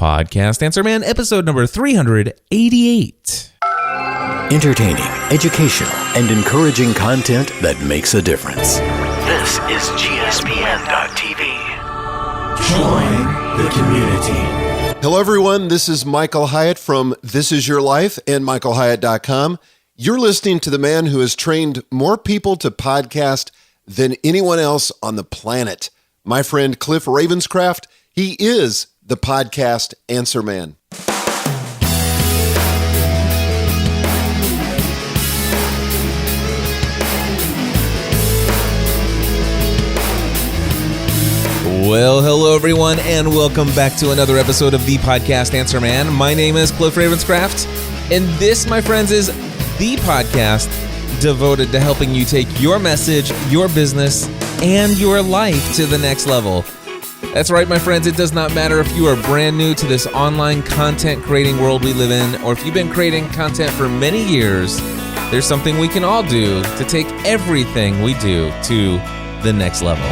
Podcast Answer Man, episode number 388. Entertaining, educational, and encouraging content that makes a difference. This is GSPN.TV. Join the community. Hello, everyone. This is Michael Hyatt from This Is Your Life and MichaelHyatt.com. You're listening to the man who has trained more people to podcast than anyone else on the planet. My friend Cliff Ravenscraft. He is the Podcast Answer Man. Well, hello everyone, and welcome back to another episode of the Podcast Answer Man. My name is Cliff Ravenscraft, and this, my friends, is the podcast devoted to helping you take your message, your business, and your life to the next level. That's right, my friends. It does not matter if you are brand new to this online content creating world we live in, or if you've been creating content for many years. There's something we can all do to take everything we do to the next level.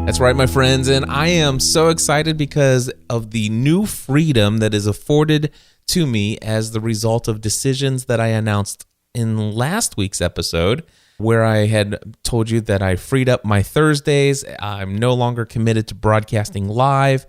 That's right, my friends, and I am so excited because of the new freedom that is afforded to me as the result of decisions that I announced in last week's episode, where I had told you that I freed up my Thursdays. I'm no longer committed to broadcasting live,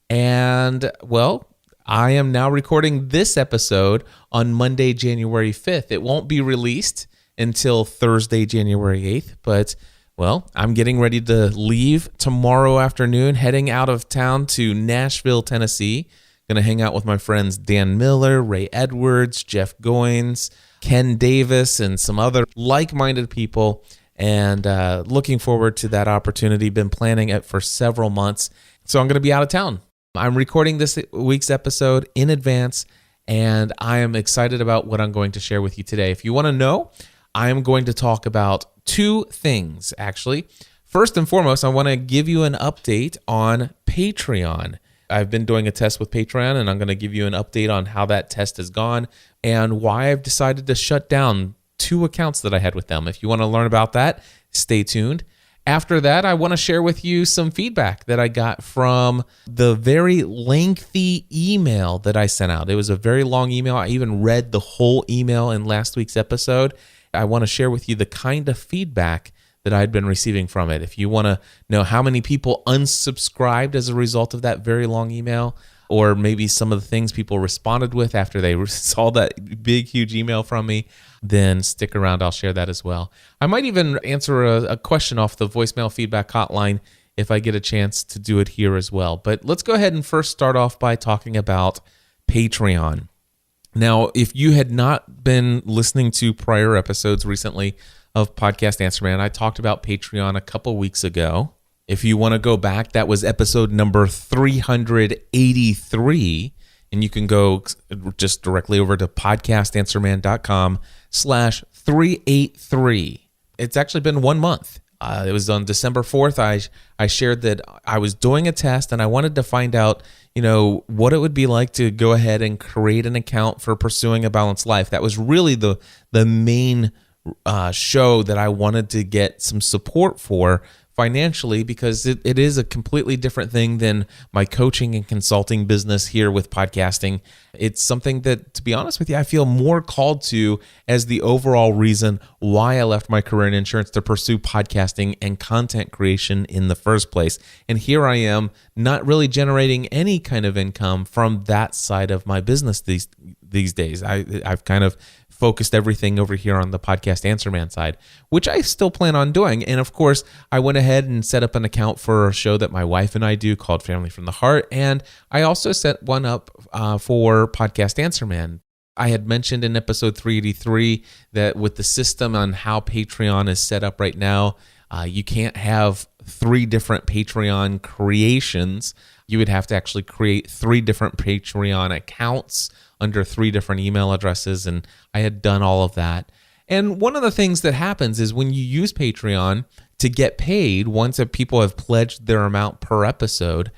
and, well, I am now recording this episode on Monday, January 5th. It won't be released until Thursday, January 8th, but well, I'm getting ready to leave tomorrow afternoon, heading out of town to Nashville, Tennessee. Going to hang out with my friends Dan Miller, Ray Edwards, Jeff Goins, Ken Davis, and some other like-minded people, and looking forward to that opportunity. Been planning it for several months, so I'm going to be out of town. I'm recording this week's episode in advance, and I am excited about what I'm going to share with you today. If you want to know, I am going to talk about two things, actually. First and foremost, I want to give you an update on Patreon. I've been doing a test with Patreon, and I'm going to give you an update on how that test has gone and why I've decided to shut down 2 accounts that I had with them. If you want to learn about that, stay tuned. After that, I want to share with you some feedback that I got from the very lengthy email that I sent out. It was a very long email. I even read the whole email in last week's episode. I want to share with you the kind of feedback that I'd been receiving from it. If you want to know how many people unsubscribed as a result of that very long email, or maybe some of the things people responded with after they saw that big, huge email from me, then stick around. I'll share that as well. I might even answer a question off the voicemail feedback hotline if I get a chance to do it here as well. But let's go ahead and first start off by talking about Patreon. Now, if you had not been listening to prior episodes recently of Podcast Answer Man, I talked about Patreon a couple weeks ago. If you want to go back, that was episode number 383, and you can go just directly over to podcastanswerman.com/383. It's actually been 1 month. It was on December 4th. I shared that I was doing a test, and I wanted to find out, what it would be like to go ahead and create an account for Pursuing a Balanced Life. That was really the main show that I wanted to get some support for financially, because it is a completely different thing than my coaching and consulting business here with podcasting. It's something that, to be honest with you, I feel more called to as the overall reason why I left my career in insurance to pursue podcasting and content creation in the first place. And here I am, not really generating any kind of income from that side of my business these days. I've kind of focused everything over here on the Podcast Answer Man side, which I still plan on doing. And of course, I went ahead and set up an account for a show that my wife and I do called Family from the Heart. And I also set one up for Podcast Answer Man. I had mentioned in episode 383 that with the system on how Patreon is set up right now, you can't have 3 different Patreon creations. You would have to actually create 3 different Patreon accounts under 3 different email addresses, and I had done all of that. And one of the things that happens is when you use Patreon to get paid, once people have pledged their amount per episode,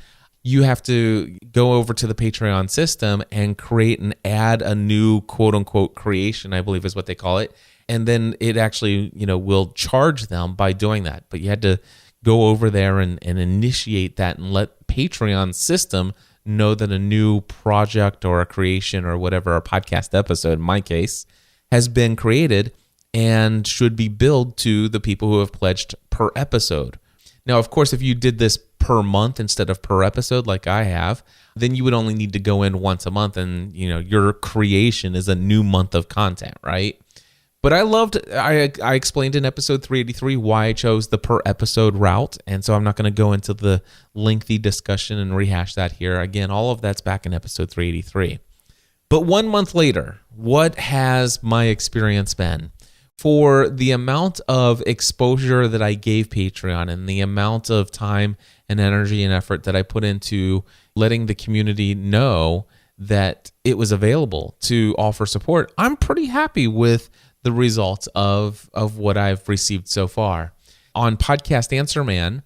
you have to go over to the Patreon system and create and add a new quote-unquote creation, I believe is what they call it. And then it actually, will charge them by doing that. But you had to go over there and initiate that and let Patreon system know that a new project or a creation or whatever, a podcast episode in my case, has been created and should be billed to the people who have pledged per episode. Now, of course, if you did this per month instead of per episode like I have, then you would only need to go in once a month and, your creation is a new month of content, right? But I explained in episode 383 why I chose the per episode route, and so I'm not going to go into the lengthy discussion and rehash that here. Again, all of that's back in episode 383. But 1 month later, what has my experience been? For the amount of exposure that I gave Patreon and the amount of time and energy and effort that I put into letting the community know that it was available to offer support, I'm pretty happy with the results of what I've received so far. On Podcast Answer Man,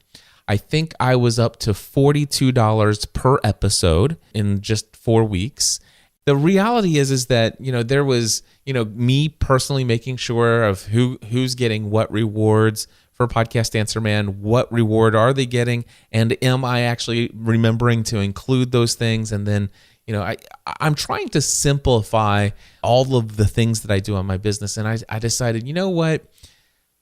I think I was up to $42 per episode in just 4 weeks. The reality is that, there was, me personally making sure of who's getting what rewards for Podcast Answer Man, what reward are they getting, and am I actually remembering to include those things? And then, I'm trying to simplify all of the things that I do on my business. And I decided, you know what?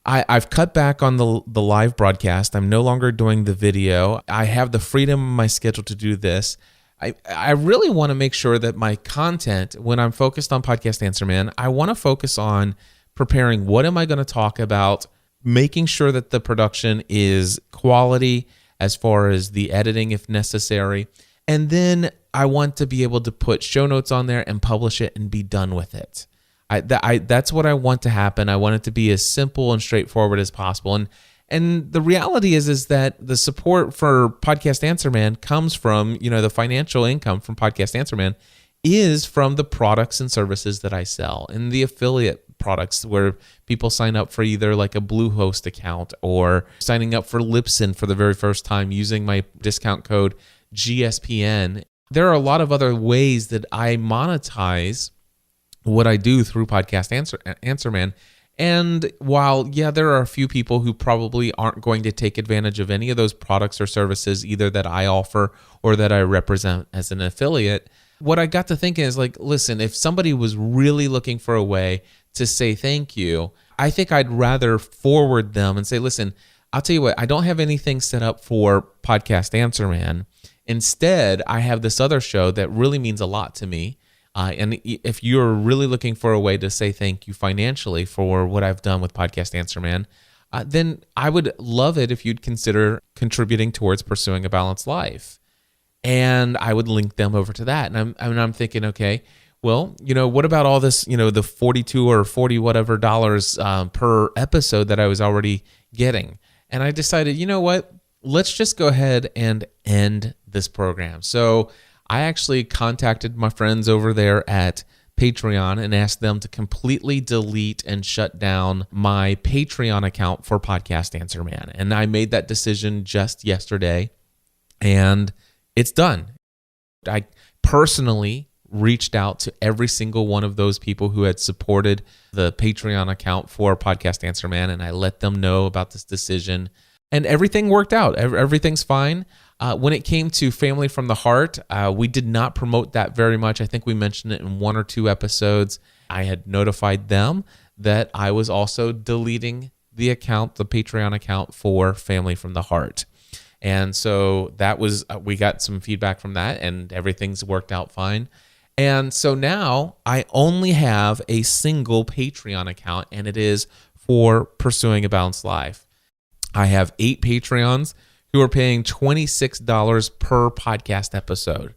I've cut back on the live broadcast. I'm no longer doing the video. I have the freedom in my schedule to do this. I really want to make sure that my content, when I'm focused on Podcast Answer Man, I want to focus on preparing what am I going to talk about, making sure that the production is quality as far as the editing if necessary. And then I want to be able to put show notes on there and publish it and be done with it. That's what I want to happen. I want it to be as simple and straightforward as possible. And the reality is that the support for Podcast Answer Man comes from, the financial income from Podcast Answer Man is from the products and services that I sell and the affiliate products where people sign up for either like a Bluehost account or signing up for Libsyn for the very first time using my discount code GSPN. There are a lot of other ways that I monetize what I do through Podcast Answer Man. And while, there are a few people who probably aren't going to take advantage of any of those products or services, either that I offer or that I represent as an affiliate, what I got to thinking is listen, if somebody was really looking for a way to say thank you, I think I'd rather forward them and say, listen, I'll tell you what, I don't have anything set up for Podcast Answer Man. Instead, I have this other show that really means a lot to me. And if you're really looking for a way to say thank you financially for what I've done with Podcast Answer Man, then I would love it if you'd consider contributing towards pursuing a balanced life. And I would link them over to that. And I'm thinking, okay, well, what about all this, the 42 or 40 whatever dollars per episode that I was already getting? And I decided, you know what? Let's just go ahead and end this program. So I actually contacted my friends over there at Patreon and asked them to completely delete and shut down my Patreon account for Podcast Answer Man. And I made that decision just yesterday, and it's done. I personally reached out to every single one of those people who had supported the Patreon account for Podcast Answer Man, and I let them know about this decision. And everything worked out. Everything's fine. When it came to Family from the Heart, we did not promote that very much. I think we mentioned it in 1 or 2 episodes. I had notified them that I was also deleting the account, the Patreon account for Family from the Heart. And so that was, we got some feedback from that, and everything's worked out fine. And so now I only have a single Patreon account, and it is for Pursuing a Balanced Life. I have 8 Patreons who are paying $26 per podcast episode.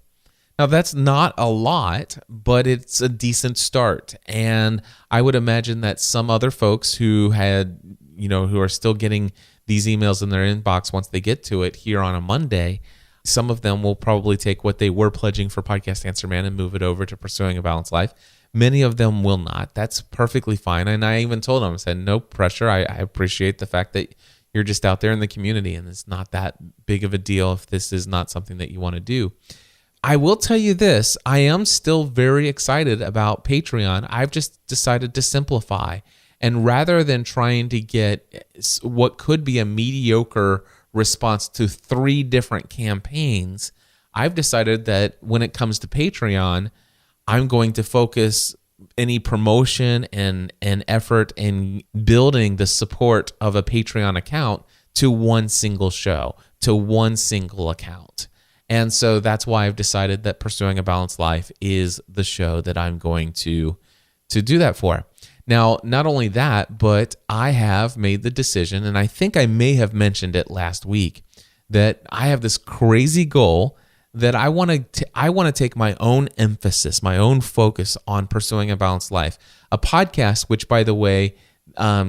Now, that's not a lot, but it's a decent start. And I would imagine that some other folks who who are still getting these emails in their inbox once they get to it here on a Monday, some of them will probably take what they were pledging for Podcast Answer Man and move it over to Pursuing a Balanced Life. Many of them will not. That's perfectly fine. And I even told them, I said, no pressure. I appreciate the fact that you're just out there in the community, and it's not that big of a deal if this is not something that you want to do. I will tell you this, I am still very excited about Patreon. I've just decided to simplify. And rather than trying to get what could be a mediocre response to 3 different campaigns, I've decided that when it comes to Patreon, I'm going to focus any promotion and effort in building the support of a Patreon account to one single show, to one single account. And so that's why I've decided that Pursuing a Balanced Life is the show that I'm going to do that for. Now, not only that, but I have made the decision, and I think I may have mentioned it last week, that I have this crazy goal that I want to take my own emphasis, my own focus on Pursuing a Balanced Life, a podcast, which, by the way,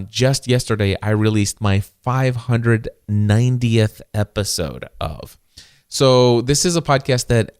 just yesterday I released my 590th episode of. So this is a podcast that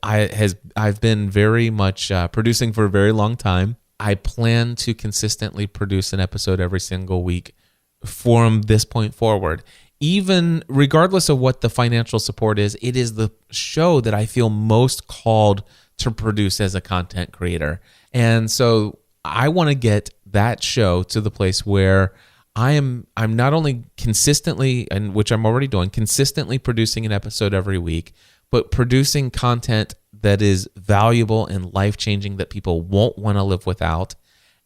I've been very much producing for a very long time. I plan to consistently produce an episode every single week from this point forward. Even regardless of what the financial support is, it is the show that I feel most called to produce as a content creator. And so I want to get that show to the place where I'm not only consistently, and which I'm already doing, consistently producing an episode every week, but producing content that is valuable and life-changing that people won't want to live without,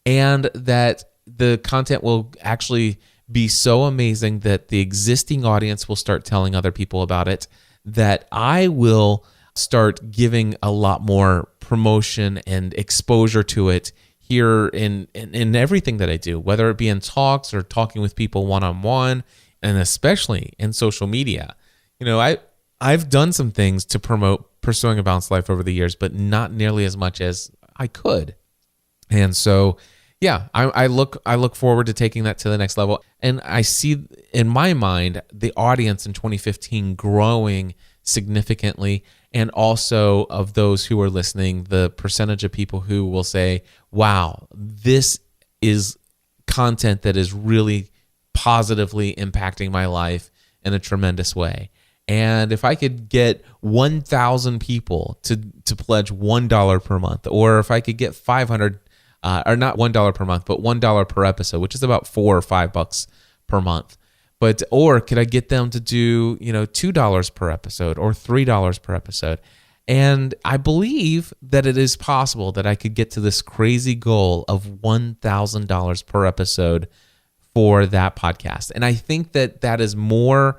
and that the content will actually be so amazing that the existing audience will start telling other people about it, that I will start giving a lot more promotion and exposure to it here in everything that I do, whether it be in talks or talking with people one-on-one, and especially in social media. You know, I've done some things to promote Pursuing a Balanced Life over the years, but not nearly as much as I could. And so, yeah, I look forward to taking that to the next level. And I see in my mind the audience in 2015 growing significantly, and also of those who are listening, the percentage of people who will say, wow, this is content that is really positively impacting my life in a tremendous way. And if I could get 1,000 people to pledge $1 per month, or if I could get 500, or not $1 per month, but $1 per episode, which is about $4 or $5 per month. Or could I get them to do, $2 per episode or $3 per episode? And I believe that it is possible that I could get to this crazy goal of $1,000 per episode for that podcast. And I think that that is more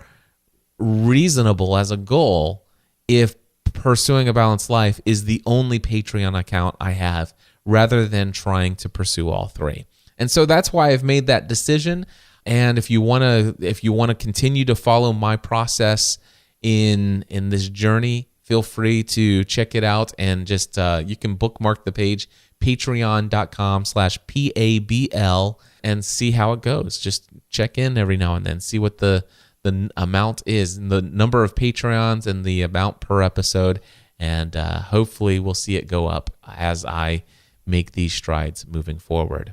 reasonable as a goal if Pursuing a Balanced Life is the only Patreon account I have, rather than trying to pursue all 3. And so that's why I've made that decision. And if you want to continue to follow my process in this journey, feel free to check it out, and just you can bookmark the page, patreon.com/PABL, and see how it goes. Just check in every now and then, see what the amount is, and the number of Patreons and the amount per episode, and hopefully we'll see it go up as I make these strides moving forward.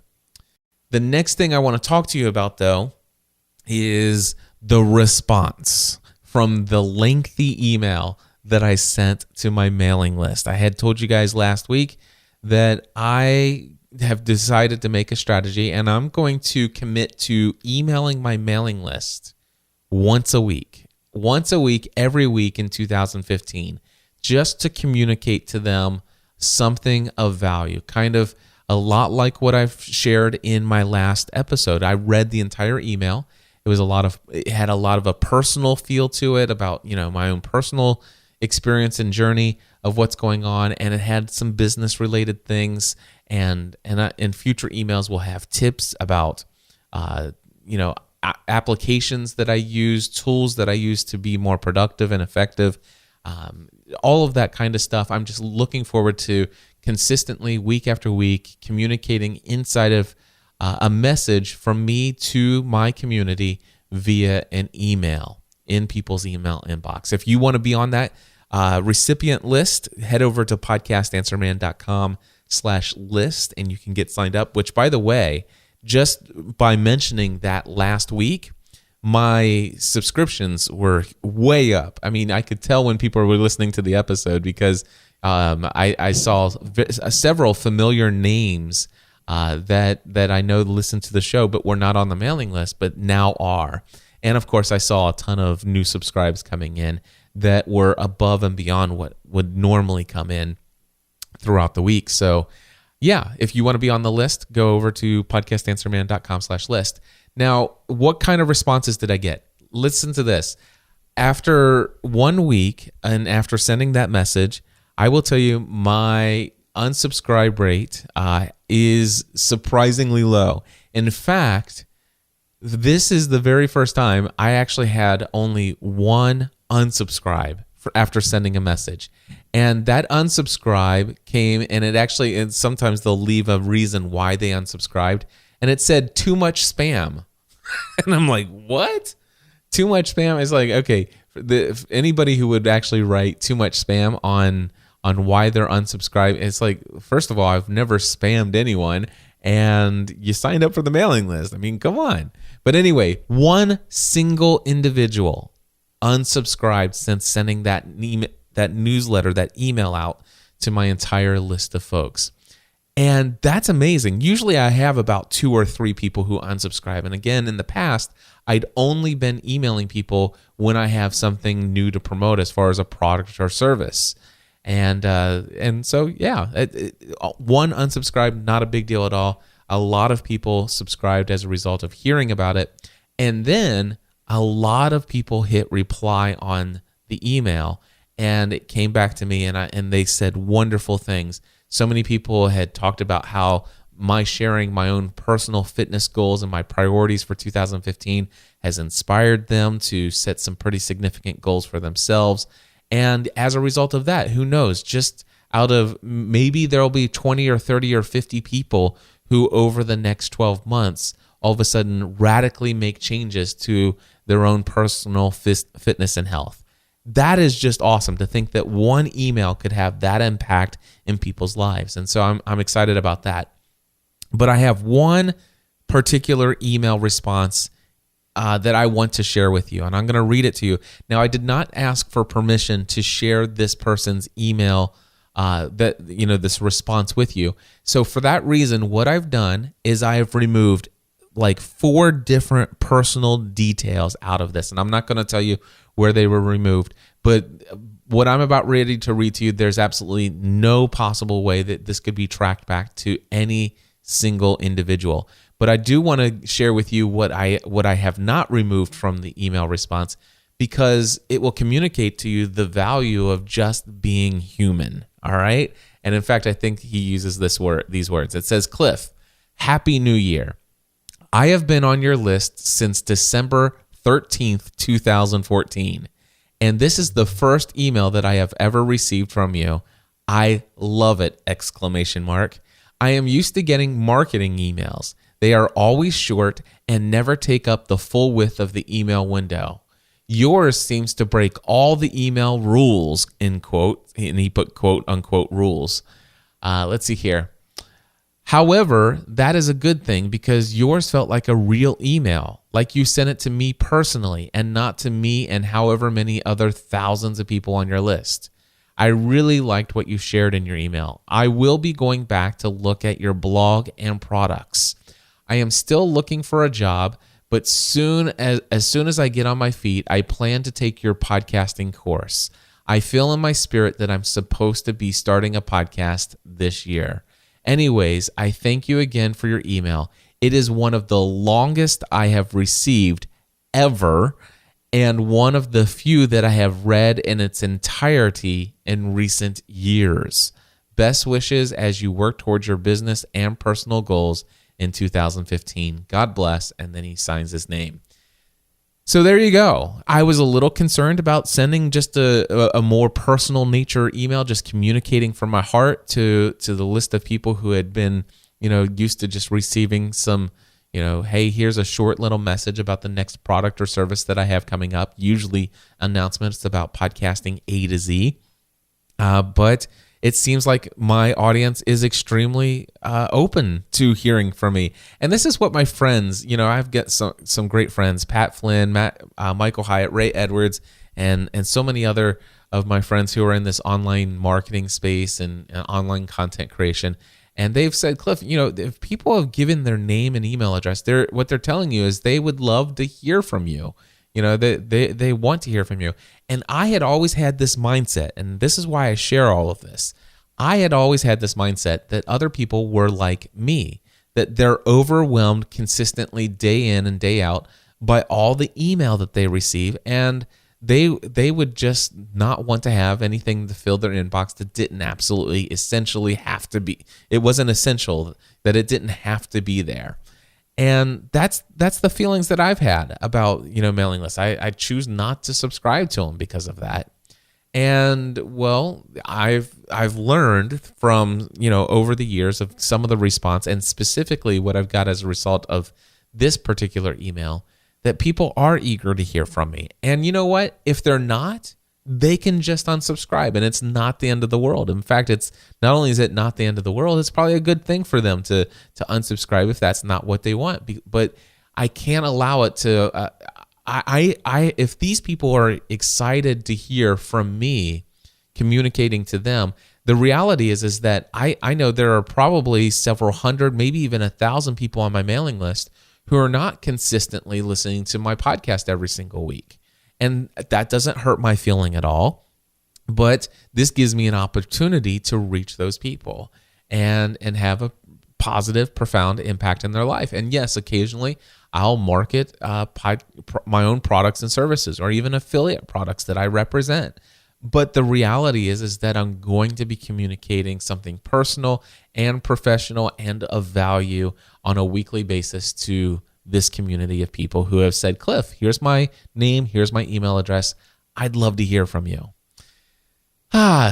The next thing I want to talk to you about, though, is the response from the lengthy email that I sent to my mailing list. I had told you guys last week that I have decided to make a strategy, and I'm going to commit to emailing my mailing list once a week, every week in 2015, just to communicate to them something of value, kind of a lot like what I've shared in my last episode. I read the entire email. It had a lot of a personal feel to it about, my own personal experience and journey of what's going on, and it had some business related things, and in future emails we'll have tips about applications that I use, tools that I use to be more productive and effective, all of that kind of stuff. I'm just looking forward to consistently, week after week, communicating inside of a message from me to my community via an email in people's email inbox. If you want to be on that recipient list, head over to podcastanswerman.com/list, and you can get signed up, which, by the way, just by mentioning that last week, my subscriptions were way up. I mean, I could tell when people were listening to the episode, because I saw several familiar names that I know listen to the show but were not on the mailing list, but now are. And of course, I saw a ton of new subscribes coming in that were above and beyond what would normally come in throughout the week. So yeah, if you want to be on the list, go over to podcastanswerman.com/list. Now, what kind of responses did I get? Listen to this. After 1 week and after sending that message, I will tell you my unsubscribe rate is surprisingly low. In fact, this is the very first time I actually had only one unsubscribe after sending a message. And that unsubscribe came, and sometimes they'll leave a reason why they unsubscribed, and it said too much spam. And I'm like, what? Too much spam? Is like, okay, if anybody who would actually write too much spam on why they're unsubscribed, it's like, first of all, I've never spammed anyone, and you signed up for the mailing list. I mean, come on. But anyway, one single individual unsubscribed since sending that newsletter, that email out to my entire list of folks. And that's amazing. Usually I have about 2 or 3 people who unsubscribe. And again, in the past, I'd only been emailing people when I have something new to promote as far as a product or service. And so, yeah, one unsubscribed, not a big deal at all. A lot of people subscribed as a result of hearing about it. And then a lot of people hit reply on the email, and it came back to me, and they said wonderful things. So many people had talked about how my sharing my own personal fitness goals and my priorities for 2015 has inspired them to set some pretty significant goals for themselves. And as a result of that, who knows, just out of maybe there'll be 20 or 30 or 50 people who over the next 12 months all of a sudden radically make changes to their own personal fitness and health. That is just awesome to think that one email could have that impact in people's lives. And so I'm excited about that. But I have one particular email response that I want to share with you, and I'm going to read it to you. Now, I did not ask for permission to share this person's email, this response with you. So for that reason, what I've done is I have removed like 4 different personal details out of this, and I'm not going to tell you where they were removed, but what I'm about ready to read to you, there's absolutely no possible way that this could be tracked back to any single individual. But I do want to share with you what I have not removed from the email response, because it will communicate to you the value of just being human. All right. And in fact, I think he uses these words. It says, Cliff, Happy New Year. I have been on your list since December 13th, 2014. And this is the first email that I have ever received from you. I love it! ! I am used to getting marketing emails. They are always short and never take up the full width of the email window. Yours seems to break all the email rules, in quote, and he put quote unquote rules. Let's see here. However, that is a good thing because yours felt like a real email, like you sent it to me personally and not to me and however many other thousands of people on your list. I really liked what you shared in your email. I will be going back to look at your blog and products. I am still looking for a job, but as soon as I get on my feet, I plan to take your podcasting course. I feel in my spirit that I'm supposed to be starting a podcast this year. Anyways, I thank you again for your email. It is one of the longest I have received ever, and one of the few that I have read in its entirety in recent years. Best wishes as you work towards your business and personal goals in 2015. God bless. And then he signs his name. So there you go. I was a little concerned about sending just a more personal nature email, just communicating from my heart to the list of people who had been, used to just receiving some, hey, here's a short little message about the next product or service that I have coming up, usually announcements about podcasting A to Z. But it seems like my audience is extremely open to hearing from me. And this is what my friends, I've got some great friends, Pat Flynn, Michael Hyatt, Ray Edwards, and so many other of my friends who are in this online marketing space and online content creation. And they've said, Cliff, if people have given their name and email address, what they're telling you is they would love to hear from you. They want to hear from you. And I had always had this mindset, and this is why I share all of this. I had always had this mindset that other people were like me, that they're overwhelmed consistently day in and day out by all the email that they receive, and they would just not want to have anything to fill their inbox that didn't absolutely essentially have to be. It wasn't essential, that it didn't have to be there. And that's the feelings that I've had about, mailing lists. I choose not to subscribe to them because of that. And well, I've learned from, over the years of some of the response, and specifically what I've got as a result of this particular email, that people are eager to hear from me. And you know what? If they're not, they can just unsubscribe, and it's not the end of the world. In fact, it's not only is it not the end of the world, it's probably a good thing for them to unsubscribe if that's not what they want. But I can't allow it to. If these people are excited to hear from me, communicating to them, the reality is that I know there are probably several hundred, maybe even 1,000 people on my mailing list who are not consistently listening to my podcast every single week. And that doesn't hurt my feeling at all, but this gives me an opportunity to reach those people and have a positive, profound impact in their life. And yes, occasionally I'll market my own products and services, or even affiliate products that I represent. But the reality is that I'm going to be communicating something personal and professional and of value on a weekly basis to this community of people who have said, Cliff, here's my name, here's my email address. I'd love to hear from you.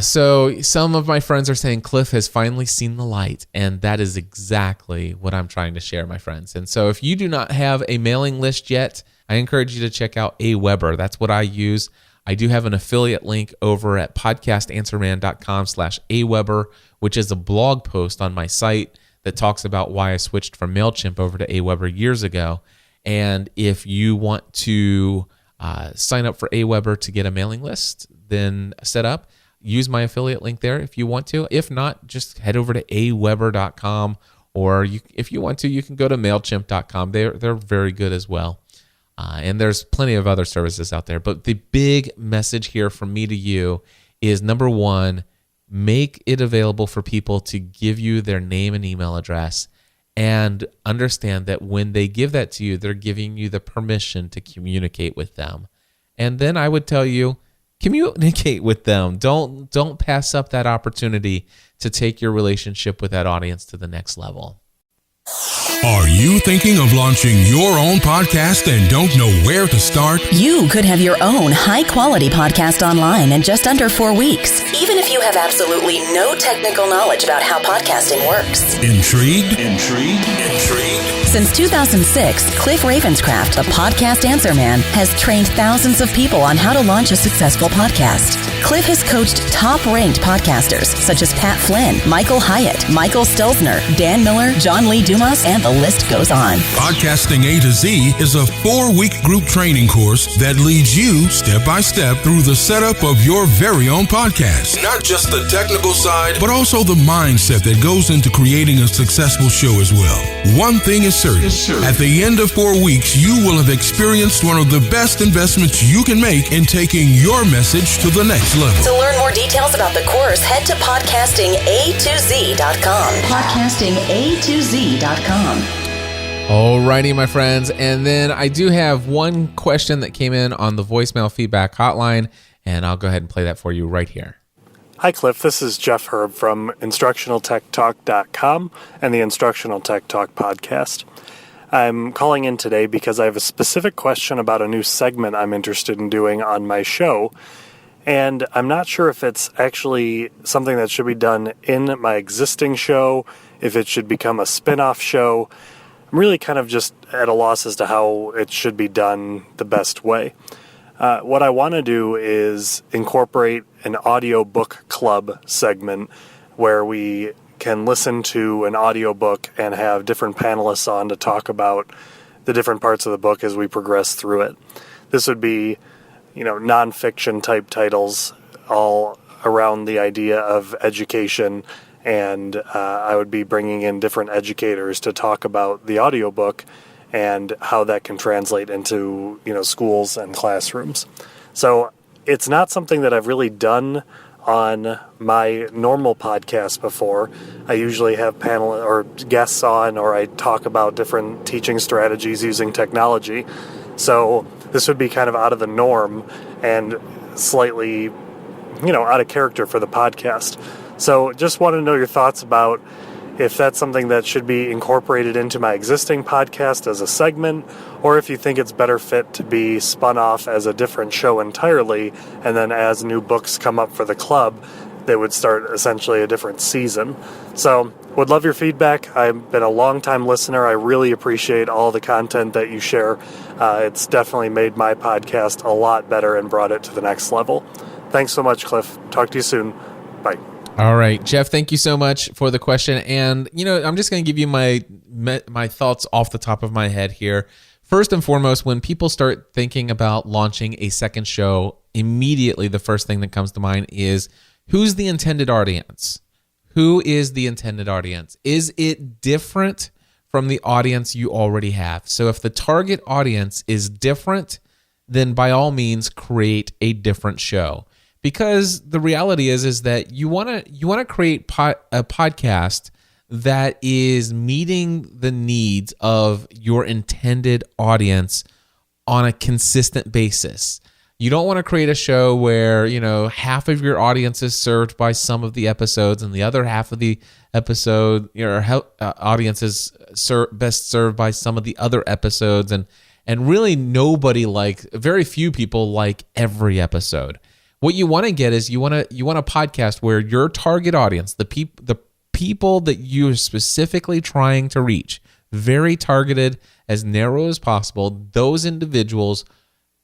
So some of my friends are saying Cliff has finally seen the light, and that is exactly what I'm trying to share, my friends. And so if you do not have a mailing list yet, I encourage you to check out Aweber. That's what I use. I do have an affiliate link over at podcastanswerman.com/Aweber, which is a blog post on my site that talks about why I switched from MailChimp over to Aweber years ago. And if you want to sign up for Aweber to get a mailing list, then set up, use my affiliate link there if you want to. If not, just head over to aweber.com, or if you want to, you can go to MailChimp.com. They're very good as well. And there's plenty of other services out there. But the big message here from me to you is, number one, make it available for people to give you their name and email address, and understand that when they give that to you, they're giving you the permission to communicate with them. And then I would tell you, communicate with them. Don't pass up that opportunity to take your relationship with that audience to the next level. Are you thinking of launching your own podcast and don't know where to start? You could have your own high-quality podcast online in just under 4 weeks, even if you have absolutely no technical knowledge about how podcasting works. Intrigued? Since 2006, Cliff Ravenscraft, the podcast answer man, has trained thousands of people on how to launch a successful podcast. Cliff has coached top-ranked podcasters such as Pat Flynn, Michael Hyatt, Michael Stelzner, Dan Miller, John Lee Dumas, and the list goes on. Podcasting A to Z is a 4-week group training course that leads you step by step through the setup of your very own podcast. Not just the technical side, but also the mindset that goes into creating a successful show as well. One thing is certain. At the end of 4 weeks, you will have experienced one of the best investments you can make in taking your message to the next level. To learn more details about the course, head to podcastinga2z.com. Podcastinga2z.com. Alrighty, my friends. And then I do have one question that came in on the voicemail feedback hotline, and I'll go ahead and play that for you right here. Hi, Cliff. This is Jeff Herb from InstructionalTechTalk.com and the Instructional Tech Talk podcast. I'm calling in today because I have a specific question about a new segment I'm interested in doing on my show, and I'm not sure if it's actually something that should be done in my existing show, if it should become a spin-off show. I'm really kind of just at a loss as to how it should be done the best way. What I want to do is incorporate an audiobook club segment where we can listen to an audiobook and have different panelists on to talk about the different parts of the book as we progress through it. This would be, nonfiction type titles all around the idea of education, and I would be bringing in different educators to talk about the audiobook and how that can translate into, schools and classrooms. So it's not something that I've really done on my normal podcast before. I usually have panel or guests on, or I talk about different teaching strategies using technology. So this would be kind of out of the norm and slightly, out of character for the podcast. So just want to know your thoughts about if that's something that should be incorporated into my existing podcast as a segment, or if you think it's better fit to be spun off as a different show entirely, and then as new books come up for the club, they would start essentially a different season. So would love your feedback. I've been a long-time listener. I really appreciate all the content that you share. It's definitely made my podcast a lot better and brought it to the next level. Thanks so much, Cliff. Talk to you soon. Bye. All right, Jeff, thank you so much for the question. And, I'm just going to give you my thoughts off the top of my head here. First and foremost, when people start thinking about launching a second show, immediately the first thing that comes to mind is, who's the intended audience? Who is the intended audience? Is it different from the audience you already have? So if the target audience is different, then by all means create a different show. Because the reality is that you want to create a podcast that is meeting the needs of your intended audience on a consistent basis. You don't want to create a show where, half of your audience is served by some of the episodes and the other half of the episode, your audience is best served by some of the other episodes, and really very few people like every episode. What you want to get is you want a podcast where your target audience, the people that you're specifically trying to reach, very targeted, as narrow as possible, those individuals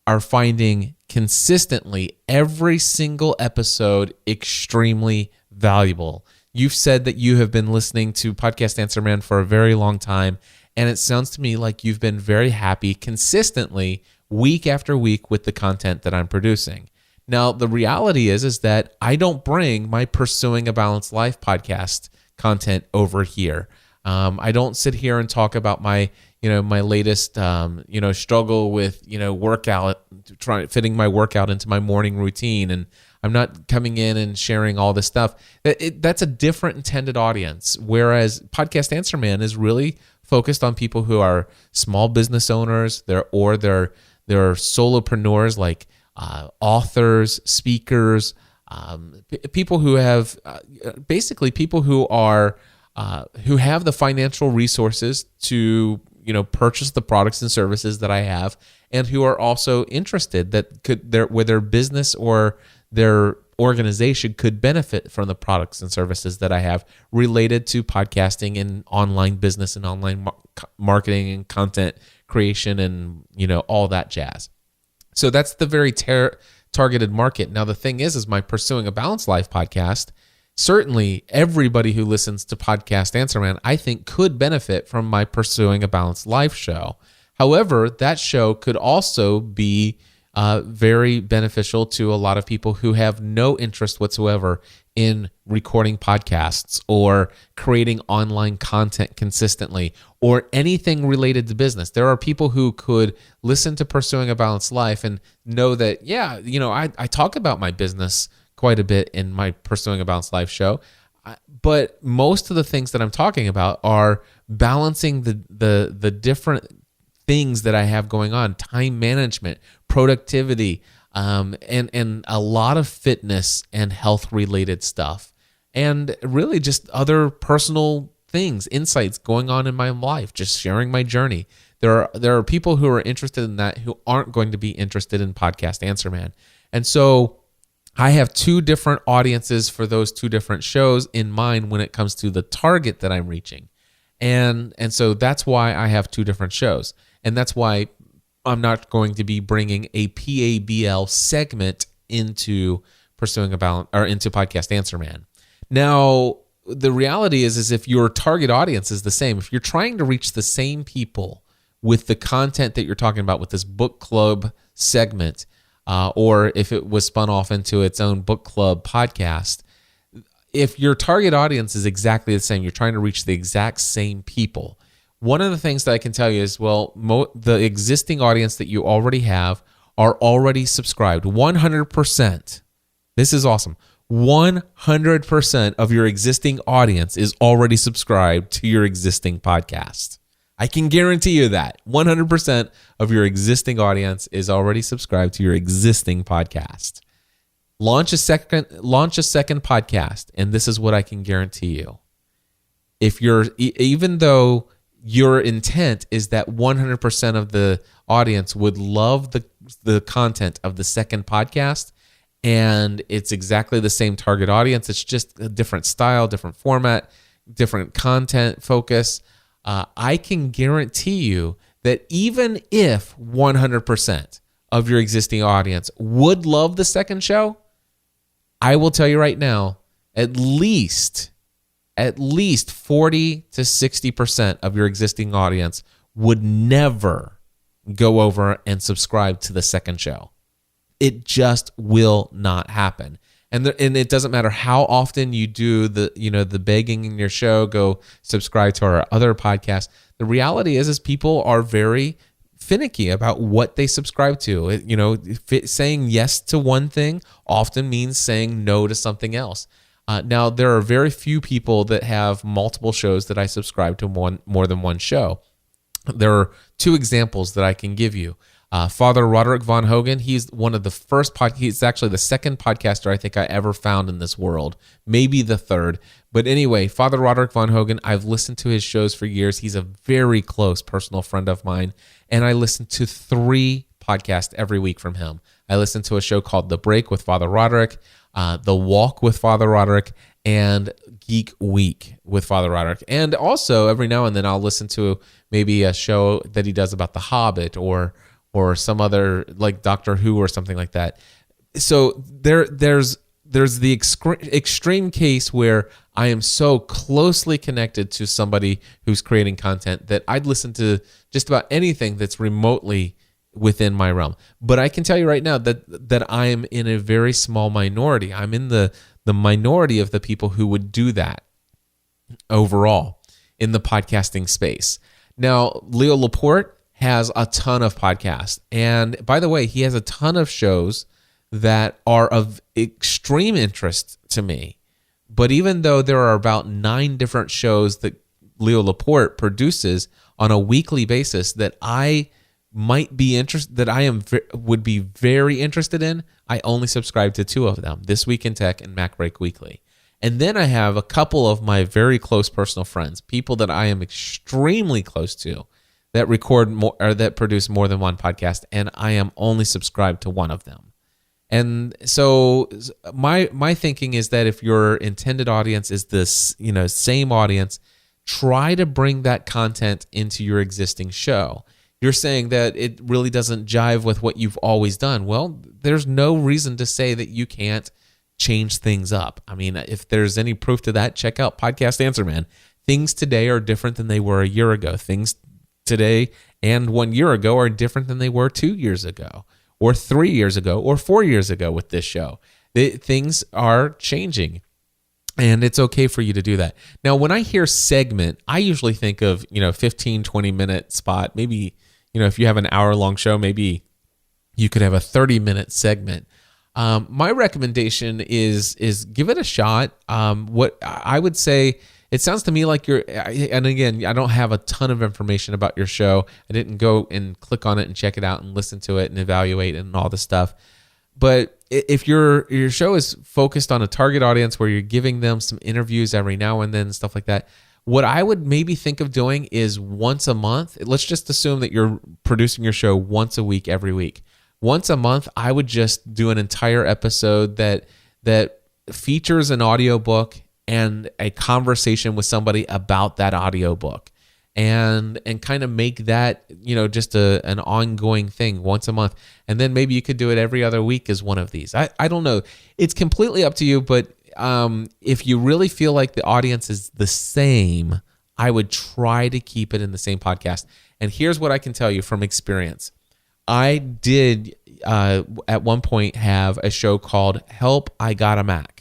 are finding consistently every single episode extremely valuable. You've said that you have been listening to Podcast Answer Man for a very long time, and it sounds to me like you've been very happy consistently week after week with the content that I'm producing. Now, the reality is that I don't bring my Pursuing a Balanced Life podcast content over here. I don't sit here and talk about my latest, struggle with, workout, fitting my workout into my morning routine. And I'm not coming in and sharing all this stuff. That's a different intended audience. Whereas Podcast Answer Man is really focused on people who are small business owners, they're solopreneurs, like authors, speakers, people who have people who are who have the financial resources to purchase the products and services that I have, and who are also interested where their business or their organization could benefit from the products and services that I have related to podcasting and online business and online marketing and content creation and all that jazz. So that's the very targeted market. Now, the thing is my Pursuing a Balanced Life podcast, certainly everybody who listens to Podcast Answer Man, I think, could benefit from my Pursuing a Balanced Life show. However, that show could also be very beneficial to a lot of people who have no interest whatsoever in recording podcasts or creating online content consistently or anything related to business. There are people who could listen to Pursuing a Balanced Life and know that, I talk about my business quite a bit in my Pursuing a Balanced Life show, but most of the things that I'm talking about are balancing the different things that I have going on: time management, productivity, and a lot of fitness and health related stuff, and really just other personal things, insights going on in my life, just sharing my journey. There are people who are interested in that who aren't going to be interested in Podcast Answer Man. And so I have two different audiences for those two different shows in mind when it comes to the target that I'm reaching. And so that's why I have two different shows. And that's why I'm not going to be bringing a PABL segment into Pursuing a Balance or into Podcast Answer Man. Now, the reality is if your target audience is the same, if you're trying to reach the same people with the content that you're talking about with this book club segment, or if it was spun off into its own book club podcast, if your target audience is exactly the same, you're trying to reach the exact same people, one of the things that I can tell you is, well, the existing audience that you already have are already subscribed. 100%. This is awesome. 100% of your existing audience is already subscribed to your existing podcast. I can guarantee you that 100% of your existing audience is already subscribed to your existing podcast. Launch a second podcast, and this is what I can guarantee you. If even though your intent is that 100% of the audience would love the content of the second podcast, and it's exactly the same target audience, it's just a different style, different format, different content focus, I can guarantee you that even if 100% of your existing audience would love the second show, I will tell you right now, at least 40 to 60% of your existing audience would never go over and subscribe to the second show. It just will not happen. And it doesn't matter how often you do the begging in your show, go subscribe to our other podcast. The reality is people are very finicky about what they subscribe to. Saying yes to one thing often means saying no to something else. Now, there are very few people that have multiple shows that I subscribe to more than one show. There are two examples that I can give you. Father Roderick Von Hogan, he's one of the first he's actually the second podcaster I think I ever found in this world, maybe the third. But anyway, Father Roderick Von Hogan, I've listened to his shows for years. He's a very close personal friend of mine, and I listen to 3 podcasts every week from him. I listen to a show called The Break with Father Roderick, The Walk with Father Roderick, and Geek Week with Father Roderick. And also, every now and then, I'll listen to maybe a show that he does about The Hobbit or some other, like Doctor Who or something like that. So there's the extreme case where I am so closely connected to somebody who's creating content that I'd listen to just about anything that's remotely within my realm. But I can tell you right now that I am in a very small minority. I'm in the minority of the people who would do that overall in the podcasting space. Now, Leo Laporte has a ton of podcasts. And by the way, he has a ton of shows that are of extreme interest to me. But even though there are about 9 different shows that Leo Laporte produces on a weekly basis that I might be interested, that I would be very interested in, I only subscribe to 2 of them, This Week in Tech and MacBreak Weekly. And then I have a couple of my very close personal friends, people that I am extremely close to, that record more or that produce more than one podcast, and I am only subscribed to one of them. And so my thinking is that if your intended audience is this, same audience, try to bring that content into your existing show. You're saying that it really doesn't jive with what you've always done. Well, there's no reason to say that you can't change things up. I mean, if there's any proof to that, check out Podcast Answer Man. Things today are different than they were a year ago. Things today and 1 year ago are different than they were 2 years ago or 3 years ago or 4 years ago with this show. Things are changing, and it's okay for you to do that. Now, when I hear segment, I usually think of 15, 20-minute spot. Maybe, if you have an hour-long show, maybe you could have a 30-minute segment. My recommendation is give it a shot. What I would say, it sounds to me like and again, I don't have a ton of information about your show. I didn't go and click on it and check it out and listen to it and evaluate it and all this stuff. But if your show is focused on a target audience where you're giving them some interviews every now and then and stuff like that, what I would maybe think of doing is once a month. Let's just assume that you're producing your show once a week, every week. Once a month, I would just do an entire episode that features an audiobook and a conversation with somebody about that audiobook, and kind of make that just an ongoing thing once a month. And then maybe you could do it every other week as one of these. I don't know. It's completely up to you, but if you really feel like the audience is the same, I would try to keep it in the same podcast. And here's what I can tell you from experience. I did at one point have a show called Help, I Got a Mac.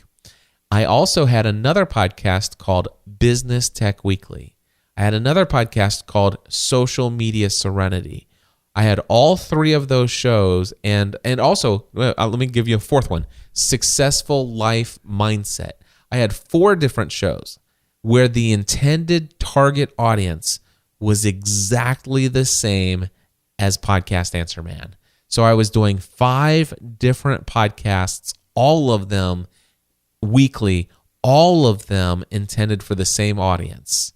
I also had another podcast called Business Tech Weekly. I had another podcast called Social Media Serenity. I had all three of those shows, and also, let me give you a fourth one, Successful Life Mindset. I had 4 different shows where the intended target audience was exactly the same as Podcast Answer Man. So I was doing 5 different podcasts, all of them weekly, all of them intended for the same audience.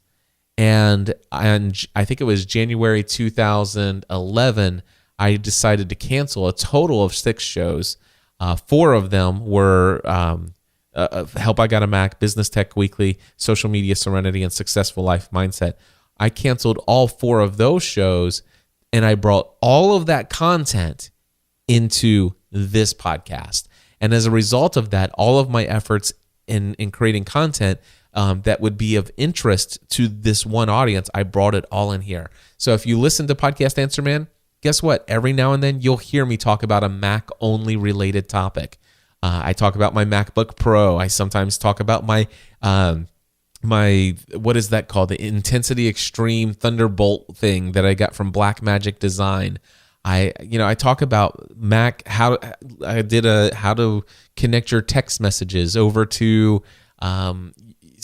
And I think it was January 2011, I decided to cancel a total of 6 shows. 4 of them were Help I Got a Mac, Business Tech Weekly, Social Media Serenity, and Successful Life Mindset. I canceled all 4 of those shows, and I brought all of that content into this podcast. And as a result of that, all of my efforts in creating content that would be of interest to this one audience, I brought it all in here. So if you listen to Podcast Answer Man, guess what? Every now and then you'll hear me talk about a Mac-only related topic. I talk about my MacBook Pro. I sometimes talk about my what is that called? The Intensity Extreme Thunderbolt thing that I got from Blackmagic Design. I talk about Mac, how to connect your text messages over to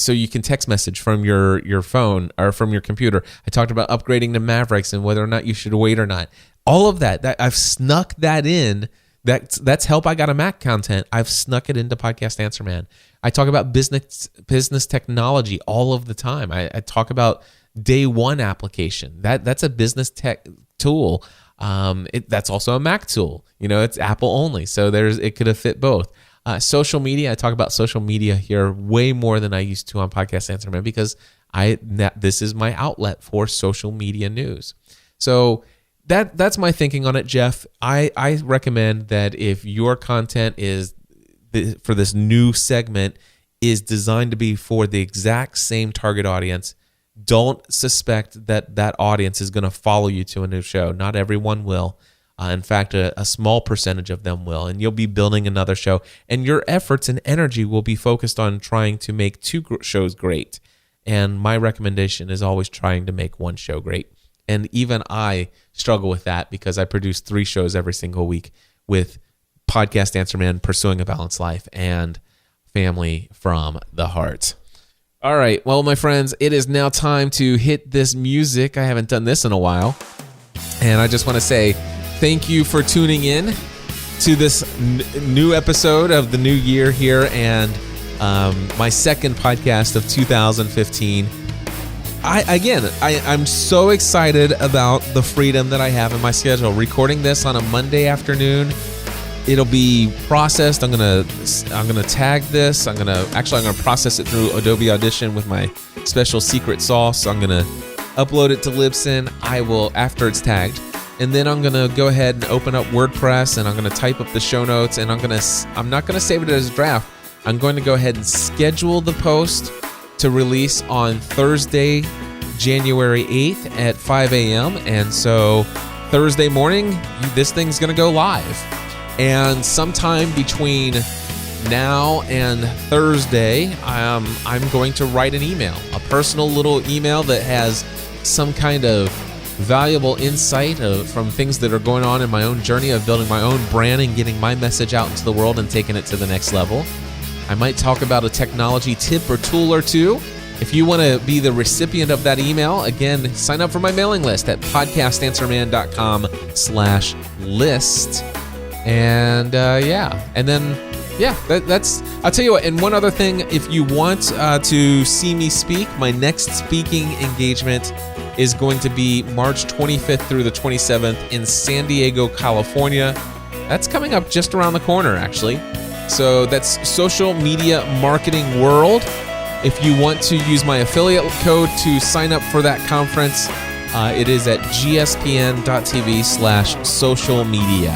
so you can text message from your phone or from your computer. I talked about upgrading to Mavericks and whether or not you should wait or not. All of that I've snuck that in. That's Help I Got a Mac content. I've snuck it into Podcast Answer Man. I talk about business technology all of the time. I talk about Day One application. That's a business tech tool. That's also a Mac tool. It's Apple only, so it could have fit both. Social media. I talk about social media here way more than I used to on Podcast Answer Man because this is my outlet for social media news. So that's my thinking on it, Jeff. I recommend that if your content is for this new segment is designed to be for the exact same target audience, don't suspect that audience is going to follow you to a new show. Not everyone will. In fact, a small percentage of them will, and you'll be building another show. And your efforts and energy will be focused on trying to make 2 shows great. And my recommendation is always trying to make 1 show great. And even I struggle with that because I produce 3 shows every single week with Podcast Answer Man, Pursuing a Balanced Life, and Family from the Heart. All right, well, my friends, it is now time to hit this music. I haven't done this in a while. And I just want to say thank you for tuning in to this new episode of the new year here and my second podcast of 2015. I'm so excited about the freedom that I have in my schedule. Recording this on a Monday afternoon, it'll be processed. I'm gonna tag this. I'm gonna process it through Adobe Audition with my special secret sauce. I'm gonna upload it to Libsyn. I will after it's tagged, and then I'm gonna go ahead and open up WordPress and I'm gonna type up the show notes. And I'm not gonna save it as a draft. I'm going to go ahead and schedule the post to release on Thursday, January 8th at 5 a.m. And so Thursday morning, this thing's going to go live. And sometime between now and Thursday, I'm going to write an email, a personal little email that has some kind of valuable insight from things that are going on in my own journey of building my own brand and getting my message out into the world and taking it to the next level. I might talk about a technology tip or tool or two. If you want to be the recipient of that email, again, sign up for my mailing list at podcastanswerman.com/list. And that's, I'll tell you what, and one other thing, if you want to see me speak, my next speaking engagement is going to be March 25th through the 27th in San Diego, California. That's coming up just around the corner, actually. So that's Social Media Marketing World. If you want to use my affiliate code to sign up for that conference, it is at gspn.tv/social media.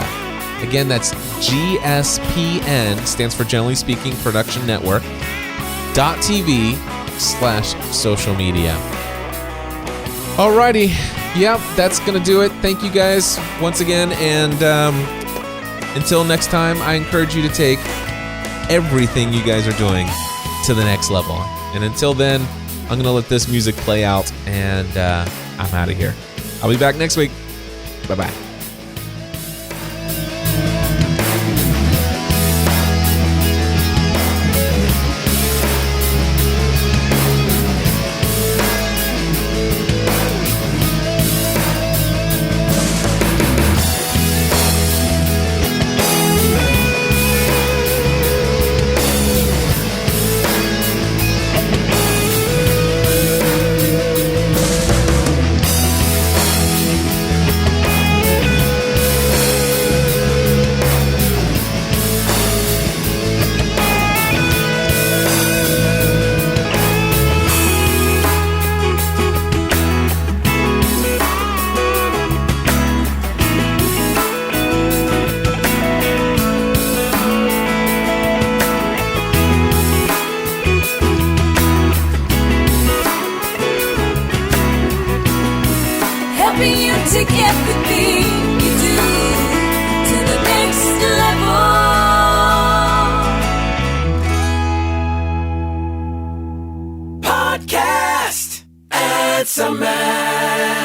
Again, that's GSPN, stands for Generally Speaking Production Network, .tv/social media. Alrighty. Yep, that's going to do it. Thank you guys once again. And until next time, I encourage you to take everything you guys are doing to the next level. And until then, I'm going to let this music play out, and I'm out of here. I'll be back next week. Bye-bye. To get the thing you do to the next level. Podcast Answer Man.